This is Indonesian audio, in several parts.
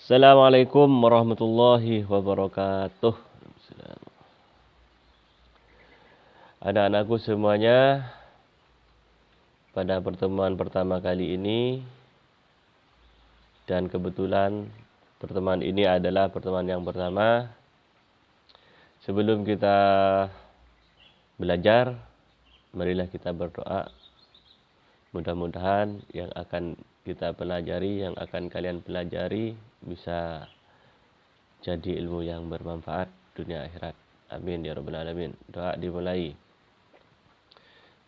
Assalamualaikum warahmatullahi wabarakatuh. Anak-anakku semuanya, pada pertemuan pertama kali ini, dan kebetulan pertemuan ini adalah pertemuan yang pertama, sebelum kita belajar, marilah kita berdoa. Mudah-mudahan yang akan kita pelajari, yang akan kalian pelajari bisa jadi ilmu yang bermanfaat dunia akhirat. Amin ya rabbal alamin. Doa dimulai.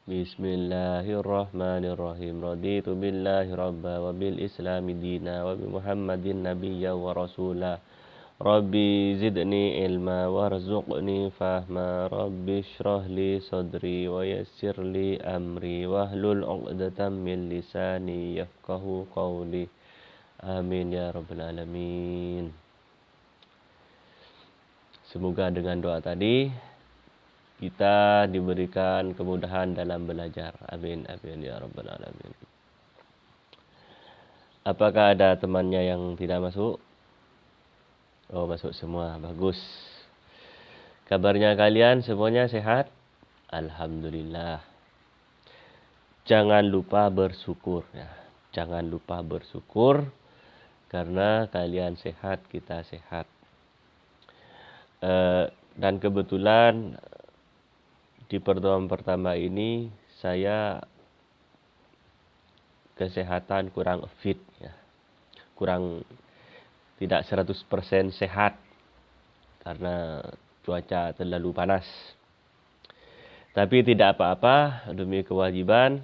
Bismillahirrahmanirrahim. Raditu billahi rabba wa bil islami dina wa bi Muhammadin nabiyya wa rasula. Rabbi zidni ilma warzuqni fahma. Rabbi shrah li sadri wa yassir li amri wahlul 'uqdatam min lisani yafqahu qawli. Amin ya rabbal alamin. Semoga dengan doa tadi kita diberikan kemudahan dalam belajar. Amin amin ya rabbal alamin. Apakah ada temannya yang tidak masuk? Oh, masuk semua. Bagus. Kabarnya kalian semuanya sehat? Alhamdulillah. Jangan lupa bersyukur ya. Jangan lupa bersyukur karena kalian sehat, kita sehat. Dan kebetulan di pertemuan pertama ini saya kesehatan kurang fit ya. Kurang tidak 100% sehat karena cuaca terlalu panas. Tapi tidak apa-apa, demi kewajiban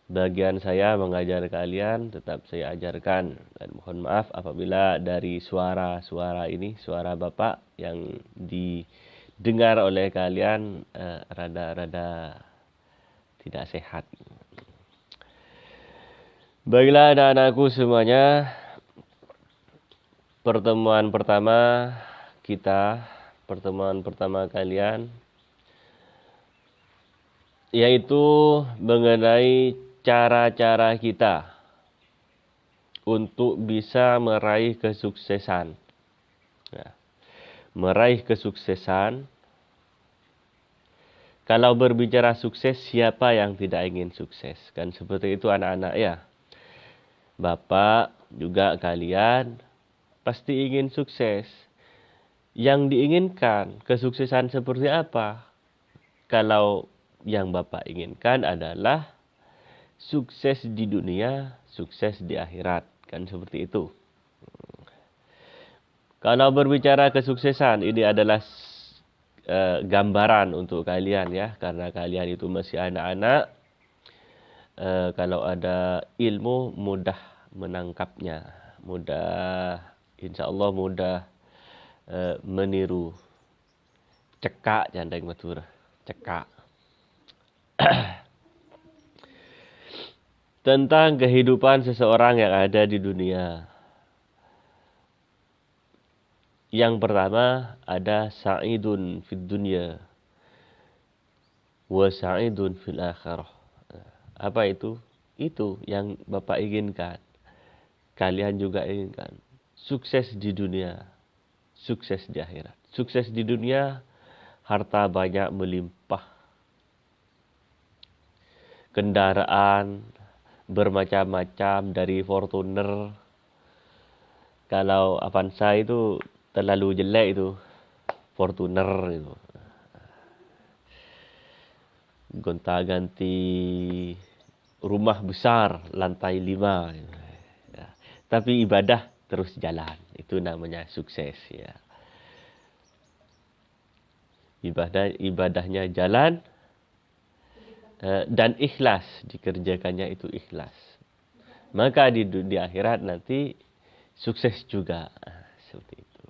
bagian saya mengajar kalian tetap saya ajarkan, dan mohon maaf apabila dari suara ini, suara Bapak yang didengar oleh kalian rada-rada tidak sehat. Baiklah anak-anakku semuanya, pertemuan pertama kita, pertemuan pertama kalian, yaitu mengenai cara-cara kita untuk bisa meraih kesuksesan. Ya. Meraih kesuksesan. Kalau berbicara sukses, siapa yang tidak ingin sukses? Kan seperti itu anak-anak ya. Bapak juga kalian pasti ingin sukses. Yang diinginkan kesuksesan seperti apa? Kalau yang Bapak inginkan adalah sukses di dunia, sukses di akhirat. Kan seperti itu. Kalau berbicara kesuksesan, ini adalah gambaran untuk kalian ya. Karena kalian itu masih anak-anak. Kalau ada ilmu mudah menangkapnya, insya Allah mudah meniru. Cekak jandeng matur, cekak. Tentang kehidupan seseorang yang ada di dunia. Yang pertama ada sa'idun fid dunya wa sa'idun fil akhirah. Apa itu? Itu yang Bapak inginkan. Kalian juga inginkan. Sukses di dunia, sukses di akhirat. Sukses di dunia, harta banyak melimpah. Kendaraan bermacam-macam dari Fortuner. Kalau Avanza itu terlalu jelek itu. Fortuner itu. Gonta-ganti rumah besar lantai 5 ya. Tapi ibadah terus jalan, itu namanya sukses ya. Ibadahnya jalan dan ikhlas, dikerjakannya itu ikhlas, maka di akhirat nanti sukses juga. Seperti itu.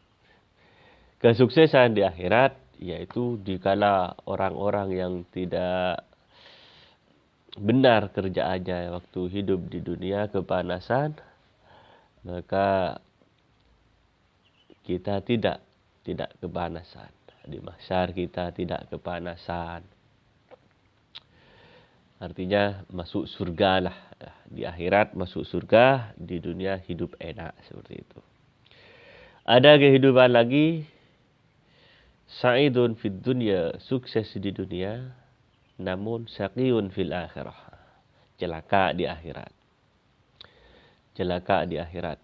Kesuksesan di akhirat yaitu dikala orang-orang yang tidak benar kerjaannya waktu hidup di dunia kepanasan, maka kita tidak kepanasan. Di mahsyar kita tidak kepanasan. Artinya masuk surga lah. Di akhirat masuk surga, di dunia hidup enak seperti itu. Ada kehidupan lagi, sa'idun fid dunya, sukses di dunia, namun syaqiyun fil akhirah, celaka di akhirat. Celaka di akhirat.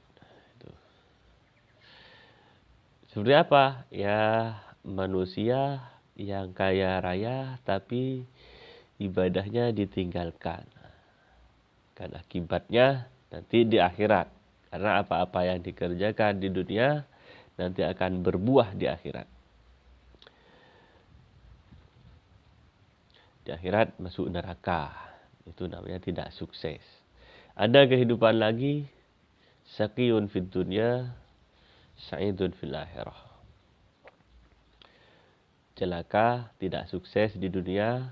Seperti apa? Ya, manusia yang kaya raya tapi ibadahnya ditinggalkan. Kan akibatnya nanti di akhirat. Karena apa-apa yang dikerjakan di dunia nanti akan berbuah di akhirat. Di akhirat masuk neraka. Itu namanya tidak sukses. Ada kehidupan lagi, syaqiyun fid dunya, sa'idun fil akhirah. Celaka, tidak sukses di dunia,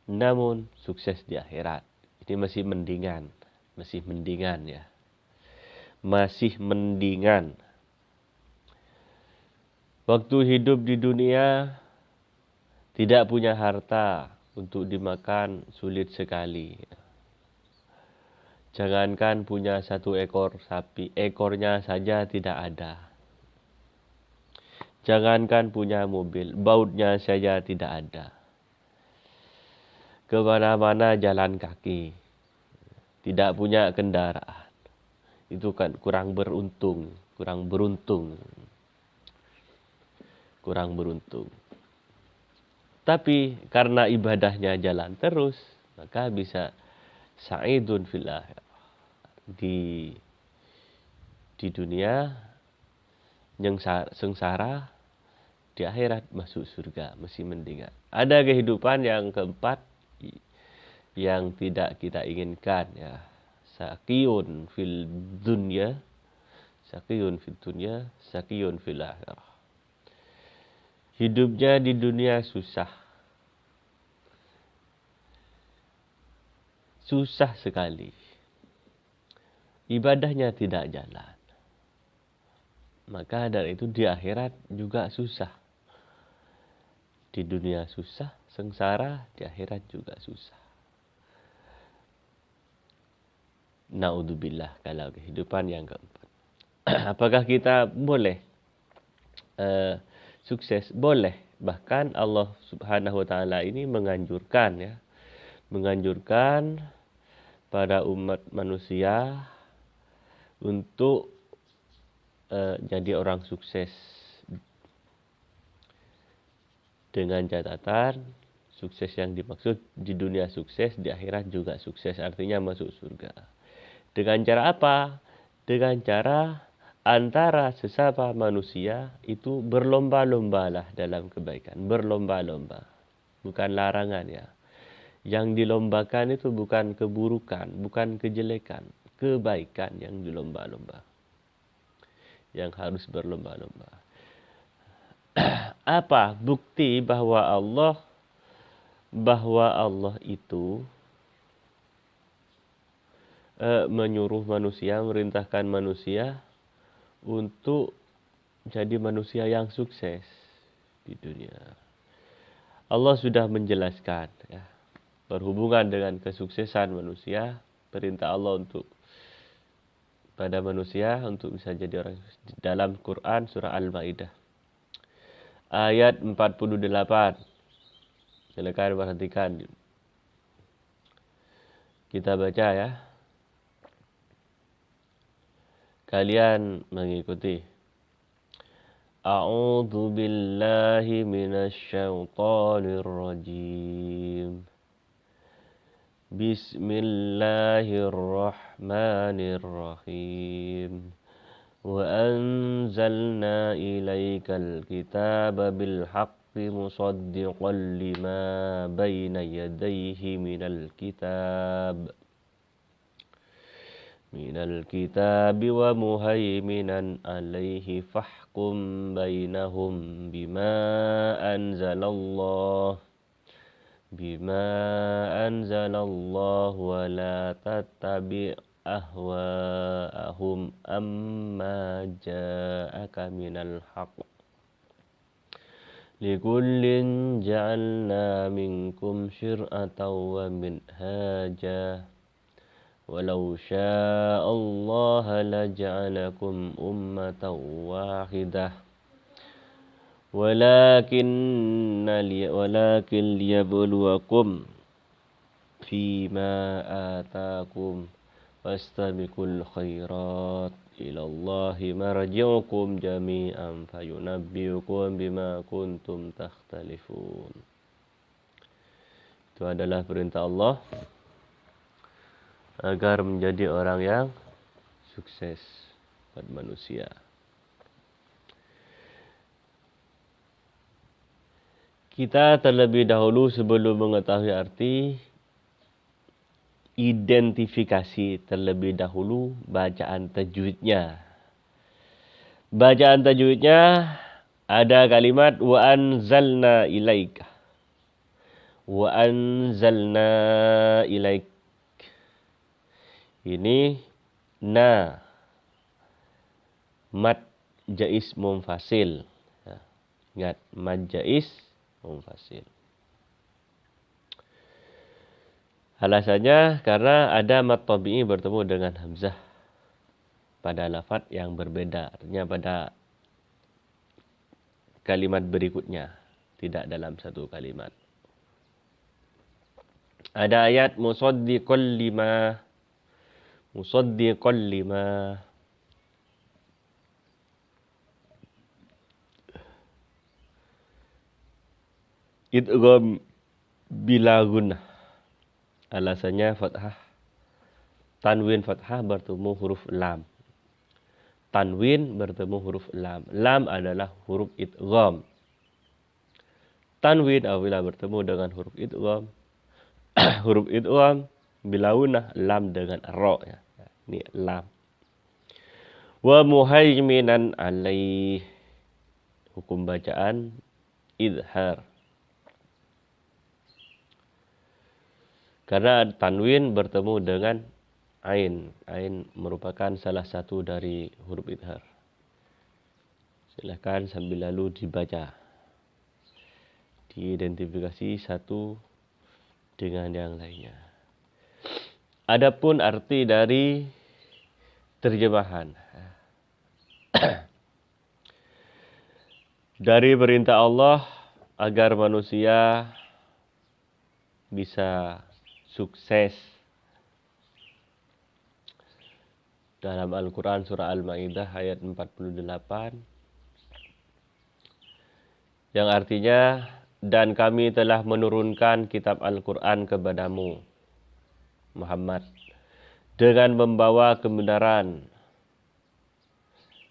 namun sukses di akhirat. Ini masih mendingan ya. Masih mendingan. Waktu hidup di dunia tidak punya harta untuk dimakan sulit sekali. Jangankan punya 1 ekor sapi, ekornya saja tidak ada. Jangankan punya mobil, bautnya saja tidak ada. Kemana-mana jalan kaki, tidak punya kendaraan. Itu kan kurang beruntung. Tapi karena ibadahnya jalan terus, maka bisa sa'idun fil akhirah. Di dunia yang sengsara, di akhirat masuk surga, masih mendingan. Ada kehidupan yang keempat yang tidak kita inginkan ya. Syaqiyun fil dunya, syaqiyun fil akhirah. Hidupnya di dunia susah. Susah sekali. Ibadahnya tidak jalan. Maka dari itu di akhirat juga susah. Di dunia susah, sengsara, di akhirat juga susah. Naudzubillah, kalau kehidupan yang keempat. Apakah kita boleh sukses? Boleh. Bahkan Allah Subhanahu wa taala ini menganjurkan pada umat manusia untuk jadi orang sukses. Dengan catatan sukses yang dimaksud di dunia sukses, di akhirat juga sukses, artinya masuk surga. Dengan cara apa? Dengan cara antara sesama manusia itu berlomba-lombalah dalam kebaikan. Berlomba-lomba. Bukan larangan ya. Yang dilombakan itu bukan keburukan, bukan kejelekan. Kebaikan yang dilomba-lomba. Yang harus berlomba-lomba. Apa bukti bahwa Allah itu menyuruh manusia, merintahkan manusia untuk jadi manusia yang sukses di dunia. Allah sudah menjelaskan ya, berhubungan dengan kesuksesan manusia, perintah Allah untuk pada manusia untuk bisa jadi orang dalam Quran surah Al-Maidah ayat 48. Silakan perhatikan. Kita baca ya. Kalian mengikuti. A'udzu billahi minasy syaithanir rajim. Bismillahirrahmanirrahim. Wa anzalna ilaikal kitaba bil haqqi musaddiqan lima baina yadayhi minal kitab wa muhaiminan alaihi fahkum bainahum bima anzalallah wa la tattabi' ahwa'ahum amma ja'aka minal haqq likullin ja'alna minkum syir'atan wa minhaja Walau sya'allahu laja'alakum ummatan wahidah. Walakin liyabluwakum fima atakum fastabiqul khairat ilallahi marji'ukum jami'an fayunabbi'ukum bima kuntum takhtalifun. Itu adalah perintah Allah agar menjadi orang yang sukses pada manusia. Kita terlebih dahulu sebelum mengetahui arti, identifikasi terlebih dahulu bacaan tajwidnya. Bacaan tajwidnya ada kalimat wa anzalna ilaika. Wa anzalna ilaik. Ini na mad jais munfasil. Ingat, mad jais munfasil. Alasannya karena ada mad tabi'i bertemu dengan hamzah pada lafaz yang berbeda. Artinya pada kalimat berikutnya, tidak dalam satu kalimat. Ada ayat musaddiqal lima idgham bila gunnah. Alasannya fathah. Tanwin fathah bertemu huruf lam. Tanwin bertemu huruf lam. Lam adalah huruf idgham. Tanwin apabila bertemu dengan huruf idgham, huruf idgham bila gunnah, lam dengan ra ya. Ini lam. Wa muhaiminan alaih. Hukum bacaan idhar. Karena tanwin bertemu dengan ain. Ain merupakan salah satu dari huruf idhar. Silakan sambil lalu dibaca. Diidentifikasi satu dengan yang lainnya. Adapun arti dari terjemahan. Dari perintah Allah agar manusia bisa sukses. Dalam Al-Quran surah Al-Ma'idah ayat 48. Yang artinya, dan kami telah menurunkan kitab Al-Quran kepadamu, Muhammad, dengan membawa kebenaran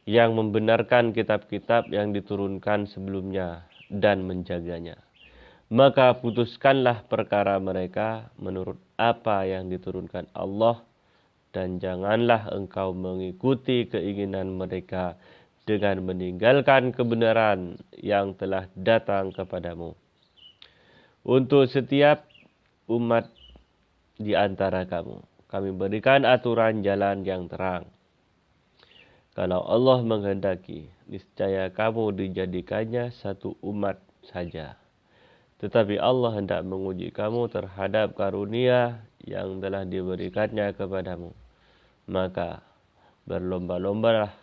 yang membenarkan kitab-kitab yang diturunkan sebelumnya dan menjaganya. Maka putuskanlah perkara mereka menurut apa yang diturunkan Allah, dan janganlah engkau mengikuti keinginan mereka dengan meninggalkan kebenaran yang telah datang kepadamu. Untuk setiap umat di antara kamu, kami berikan aturan jalan yang terang. Kalau Allah menghendaki, niscaya kamu dijadikannya satu umat saja. Tetapi Allah hendak menguji kamu terhadap karunia yang telah diberikannya kepadamu. Maka berlomba-lombalah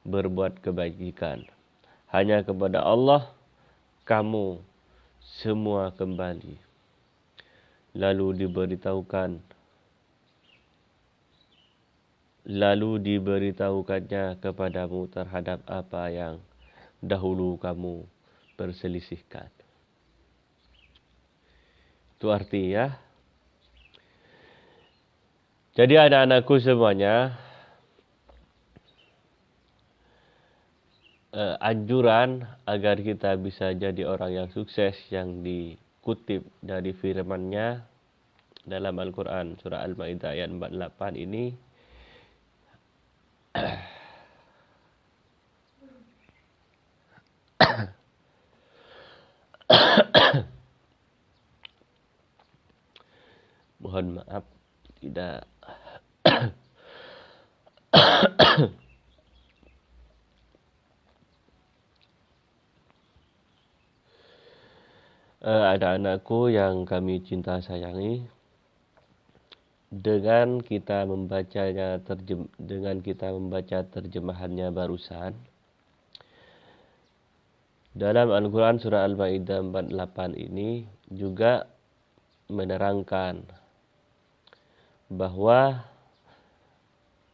berbuat kebaikan. Hanya kepada Allah kamu semua kembali. Lalu diberitahukannya kepadamu terhadap apa yang dahulu kamu perselisihkan. Itu artinya. Jadi anak-anakku semuanya, anjuran agar kita bisa jadi orang yang sukses yang dikutip dari firman-Nya dalam Al-Quran surah Al-Ma'idah ayat 48 ini mohon maaf tidak ada anakku yang kami cinta sayangi. dengan kita membaca terjemahannya barusan, dalam Al-Quran surah Al-Maidah 48 ini juga menerangkan bahwa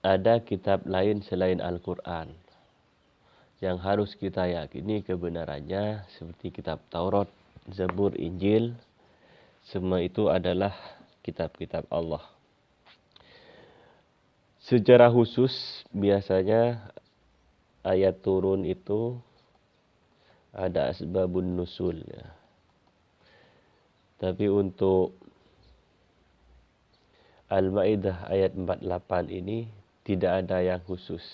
ada kitab lain selain Al-Quran yang harus kita yakini kebenarannya, seperti kitab Taurat, Zabur, Injil. Semua itu adalah kitab-kitab Allah. Secara khusus biasanya ayat turun itu ada asbabun nusul ya. Tapi untuk Al-Maidah ayat 48 ini tidak ada yang khusus.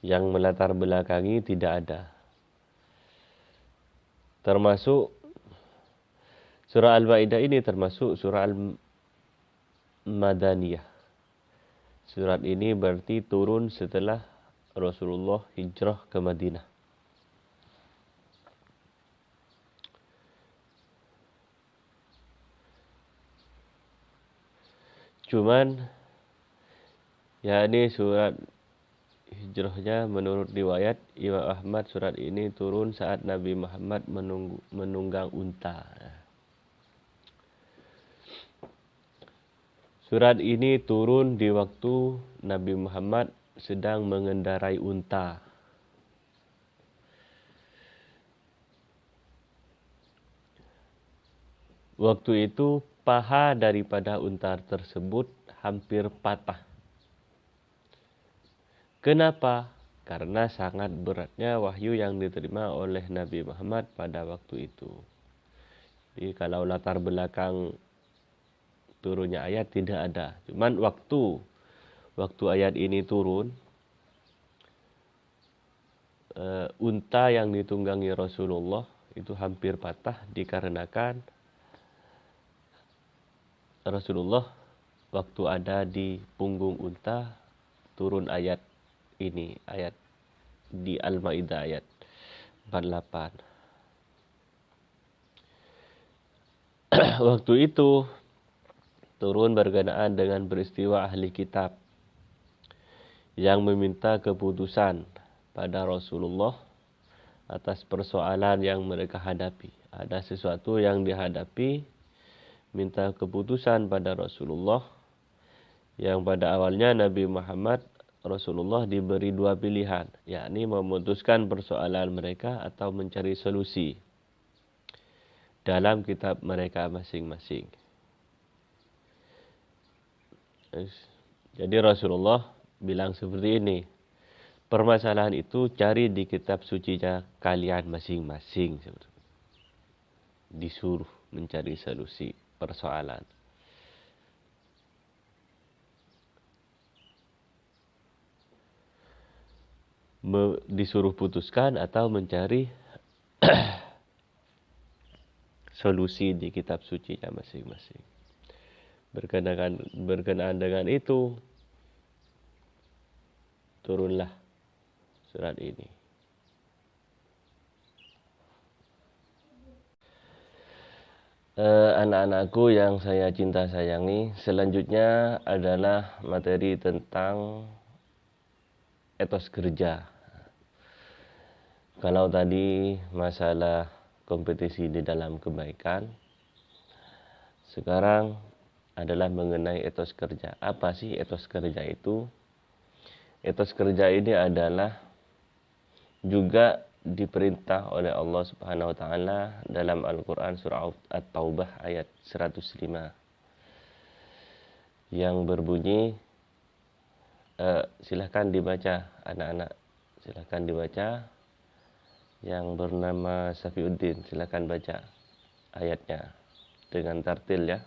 Yang melatar belakangi tidak ada. Termasuk surah Al-Maidah ini termasuk surah Al-Madaniyah. Surat ini berarti turun setelah Rasulullah hijrah ke Madinah. Cuman ya ini surat hijrahnya menurut riwayat Imam Ahmad, surat ini turun saat Nabi Muhammad menunggang unta. Surat ini turun di waktu Nabi Muhammad sedang mengendarai unta. Waktu itu paha daripada unta tersebut hampir patah. Kenapa? Karena sangat beratnya wahyu yang diterima oleh Nabi Muhammad pada waktu itu. Jadi kalau latar belakang turunnya ayat tidak ada. Cuman waktu ayat ini turun, unta yang ditunggangi Rasulullah itu hampir patah dikarenakan Rasulullah waktu ada di punggung unta turun ayat ini, ayat di Al-Maidah ayat 48. Waktu itu turun berkenaan dengan peristiwa ahli kitab yang meminta keputusan pada Rasulullah atas persoalan yang mereka hadapi. Ada sesuatu yang dihadapi, minta keputusan pada Rasulullah, yang pada awalnya Nabi Muhammad Rasulullah diberi dua pilihan, yakni memutuskan persoalan mereka atau mencari solusi dalam kitab mereka masing-masing. Jadi Rasulullah bilang seperti ini, permasalahan itu cari di kitab sucinya kalian masing-masing. Disuruh mencari solusi persoalan. Disuruh putuskan atau mencari solusi di kitab sucinya masing-masing. Berkenaan dengan itu, turunlah surat ini. Anak-anakku yang saya cinta sayangi, selanjutnya adalah materi tentang etos kerja. Kalau tadi masalah kompetisi di dalam kebaikan, sekarang adalah mengenai etos kerja. Apa sih etos kerja itu? Etos kerja ini adalah juga diperintah oleh Allah Subhanahu wa taala dalam Al-Qur'an surah At-Taubah ayat 105 yang berbunyi, silahkan dibaca anak-anak, silahkan dibaca, yang bernama Safiuddin silahkan baca ayatnya dengan tartil ya.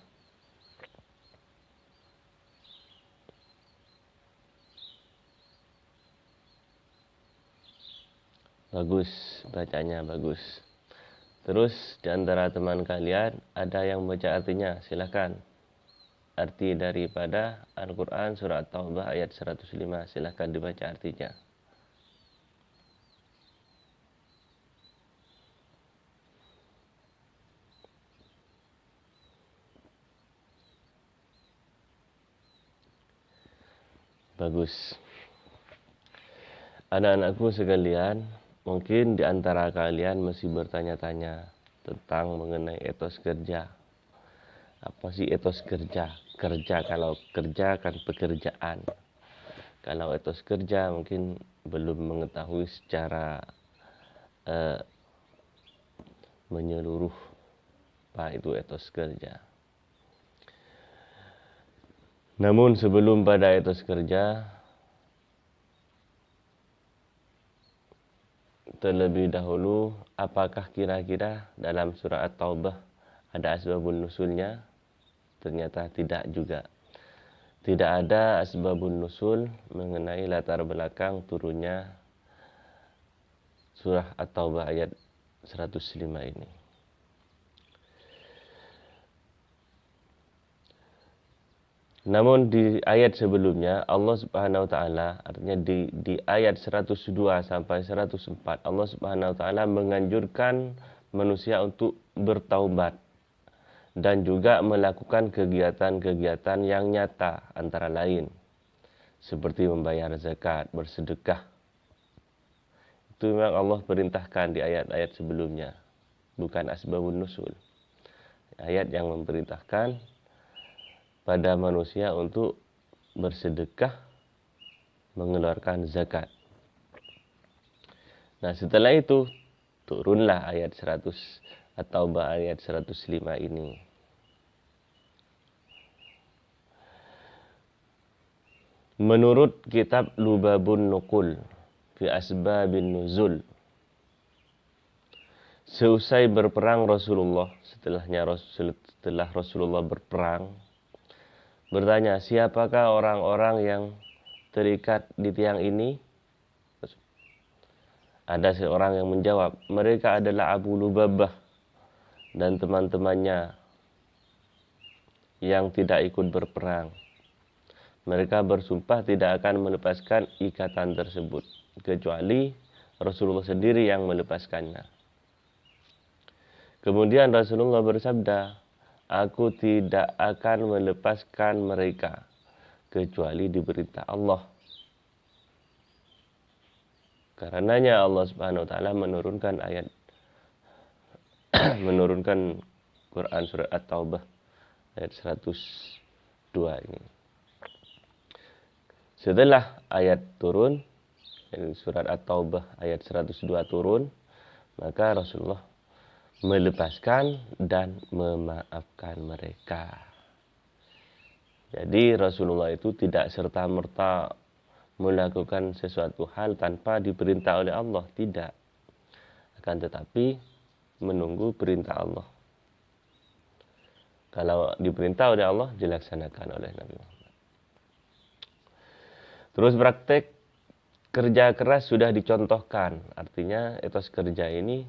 Bagus, bacanya bagus. Terus di antara teman kalian ada yang baca artinya, silakan. Arti daripada Al-Quran surah Taubah ayat 105, silakan dibaca artinya. Bagus. Anak-anakku sekalian, mungkin di antara kalian masih bertanya-tanya tentang mengenai etos kerja. Apa sih etos kerja? Kerja, kalau kerja kan pekerjaan. Kalau etos kerja mungkin belum mengetahui secara menyeluruh apa itu etos kerja. Namun sebelum pada etos kerja, terlebih dahulu, apakah kira-kira dalam surah At-Taubah ada asbabun nusulnya? Ternyata tidak juga. Tidak ada asbabun nusul mengenai latar belakang turunnya surah At-Taubah ayat 105 ini. Namun di ayat sebelumnya Allah Subhanahu wa taala, artinya di ayat 102 sampai 104, Allah Subhanahu wa taala menganjurkan manusia untuk bertaubat dan juga melakukan kegiatan-kegiatan yang nyata, antara lain seperti membayar zakat, bersedekah. Itu memang Allah perintahkan di ayat-ayat sebelumnya, bukan asbabun nusul. Ayat yang memerintahkan pada manusia untuk bersedekah, mengeluarkan zakat. Nah, setelah itu turunlah ayat 100 atau ayat 105 ini. Menurut kitab Lubabun Nuqul fi Asbabin Nuzul, seusai berperang Rasulullah, setelah Rasulullah berperang, bertanya, siapakah orang-orang yang terikat di tiang ini? Ada seorang yang menjawab, mereka adalah Abu Lubabah dan teman-temannya yang tidak ikut berperang. Mereka bersumpah tidak akan melepaskan ikatan tersebut, kecuali Rasulullah sendiri yang melepaskannya. Kemudian Rasulullah bersabda, aku tidak akan melepaskan mereka, kecuali diberita Allah. Karenanya Allah Subhanahu wa taala menurunkan ayat menurunkan Quran surat At-Taubah ayat 102 ini. Setelah ayat turun, surat At-Taubah ayat 102 turun, maka Rasulullah melepaskan dan memaafkan mereka. Jadi Rasulullah itu tidak serta-merta melakukan sesuatu hal tanpa diperintah oleh Allah, tidak. Akan tetapi menunggu perintah Allah. Kalau diperintah oleh Allah, dilaksanakan oleh Nabi Muhammad. Terus praktek kerja keras sudah dicontohkan. Artinya etos kerja ini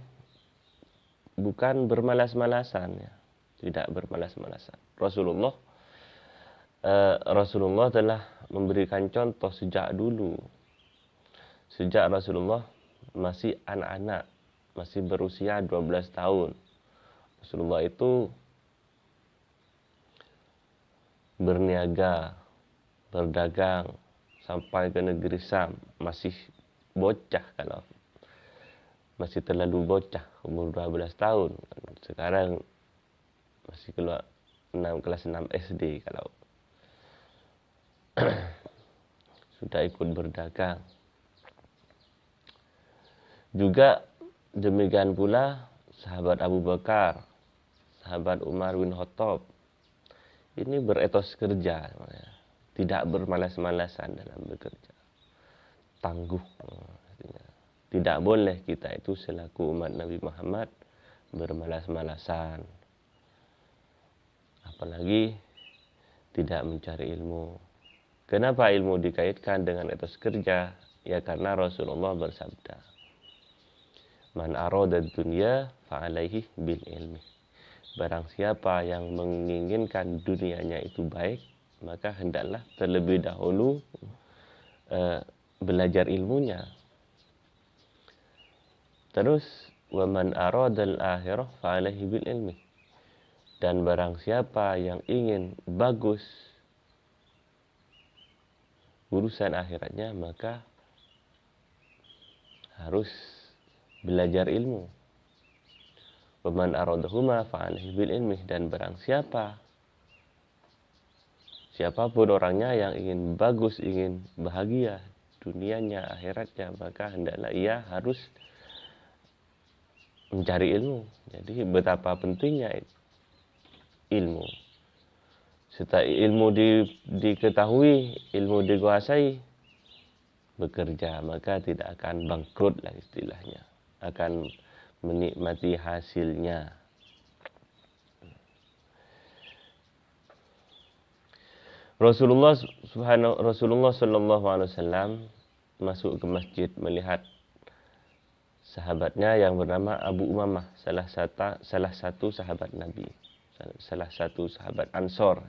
bukan bermalas-malasan, ya. Tidak bermalas-malasan. Rasulullah telah memberikan contoh sejak dulu. Sejak Rasulullah masih anak-anak, masih berusia 12 tahun. Rasulullah itu berniaga, berdagang sampai ke negeri Syam, masih bocah, kalau masih terlalu bocah, umur 12 tahun. Sekarang masih kelas 6 SD kalau sudah ikut berdagang. Juga demikian pula sahabat Abu Bakar, sahabat Umar bin Khattab, ini beretos kerja, tidak bermalas-malasan dalam bekerja, tangguh. Tidak boleh kita itu selaku umat Nabi Muhammad bermalas-malasan, apalagi tidak mencari ilmu. Kenapa ilmu dikaitkan dengan etos kerja? Ya karena Rasulullah bersabda, man arada dunya fa'alaihi bil ilmi. Barang siapa yang menginginkan dunianya itu baik, maka hendaklah terlebih dahulu belajar ilmunya. Terus wa man aradal akhirah fa'alaihi bil ilmi. Dan barang siapa yang ingin bagus urusan akhiratnya, maka harus belajar ilmu. Waman aradahuma fa'alaihi bil ilmi, dan barang siapapun orangnya yang ingin bagus, ingin bahagia dunianya, akhiratnya, maka hendaklah ia harus mencari ilmu. Jadi betapa pentingnya ilmu. Setelah ilmu diketahui, ilmu dikuasai, bekerja, maka tidak akan bangkrut lah istilahnya, akan menikmati hasilnya. Rasulullah Sallallahu Alaihi Wasallam masuk ke masjid melihat sahabatnya yang bernama Abu Umamah, salah satu sahabat Nabi, salah satu sahabat Ansor,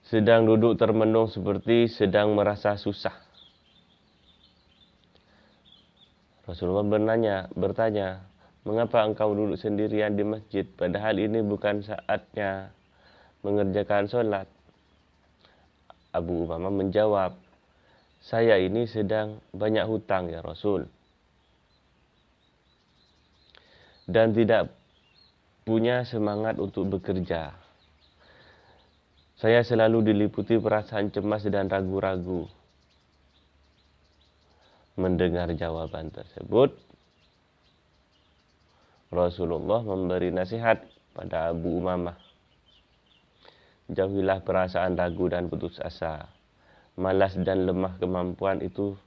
sedang duduk termenung seperti sedang merasa susah. Rasulullah bertanya, mengapa engkau duduk sendirian di masjid, padahal ini bukan saatnya mengerjakan sholat? Abu Umamah menjawab, saya ini sedang banyak hutang ya Rasul, dan tidak punya semangat untuk bekerja. Saya selalu diliputi perasaan cemas dan ragu-ragu. Mendengar jawaban tersebut, Rasulullah memberi nasihat pada Abu Umamah. Jauhilah perasaan ragu dan putus asa. Malas dan lemah kemampuan itu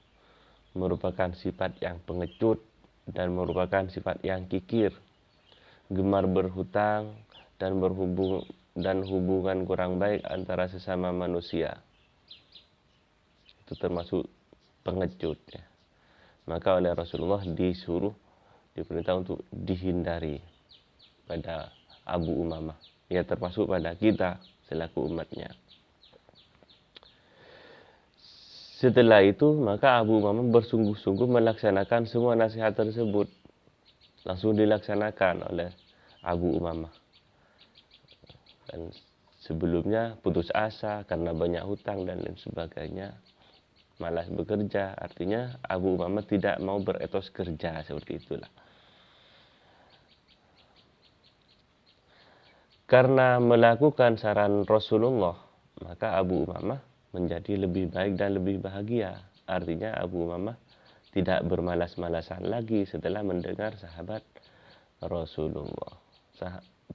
merupakan sifat yang pengecut dan merupakan sifat yang kikir. Gemar berhutang dan hubungan kurang baik antara sesama manusia, itu termasuk pengecut, ya. Maka oleh Rasulullah diperintah untuk dihindari pada Abu Umamah, ya, termasuk pada kita selaku umatnya. Setelah itu maka Abu Umamah bersungguh-sungguh melaksanakan semua nasihat tersebut. Langsung dilaksanakan oleh Abu Umamah. Dan sebelumnya putus asa karena banyak hutang dan lain sebagainya, malas bekerja. Artinya Abu Umamah tidak mau beretos kerja, seperti itulah. Karena melakukan saran Rasulullah, maka Abu Umamah menjadi lebih baik dan lebih bahagia. Artinya Abu Umamah tidak bermalas-malasan lagi setelah mendengar sahabat Rasulullah.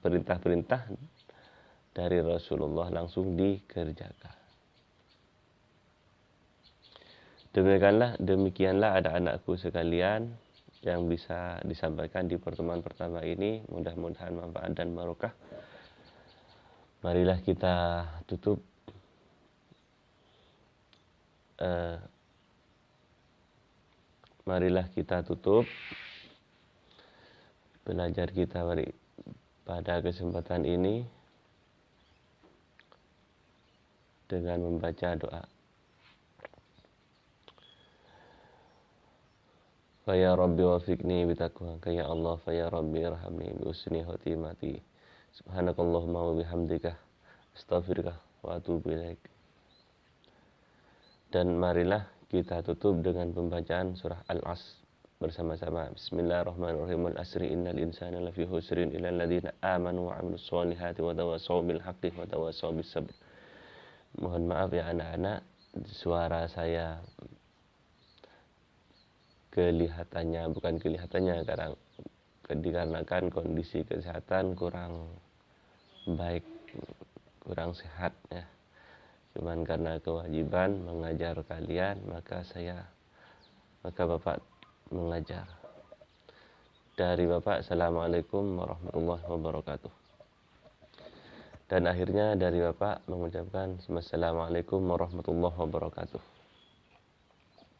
Perintah-perintah dari Rasulullah langsung dikerjakan. Demikianlah anak-anakku sekalian yang bisa disampaikan di pertemuan pertama ini. Mudah-mudahan manfaat dan barokah. Marilah kita tutup belajar kita pada kesempatan ini dengan membaca doa. Fa ya Rabbi wafiqni bitaqwaka ya Allah, fa ya Rabbi irhamni bi husni khotimati. Subhanakallahumma wa bihamdika astaghfiruka wa atubu ilaik. Dan marilah kita tutup dengan pembacaan surah Al-Asr bersama-sama. Bismillahirrahmanirrahim. Al-asri innal insana lafi khusrin illa alladziina amanu wa 'amilus shalihati wa tawassaw bil haqqi wa tawassaw bis sabr. Mohon maaf ya anak-anak, suara saya bukan kelihatannya karena dikarenakan kondisi kesehatan kurang baik, kurang sehat, ya. Cuman karena kewajiban mengajar kalian, maka Bapak mengajar. Dari Bapak, Assalamualaikum warahmatullahi wabarakatuh. Dan akhirnya dari Bapak mengucapkan Assalamualaikum warahmatullahi wabarakatuh.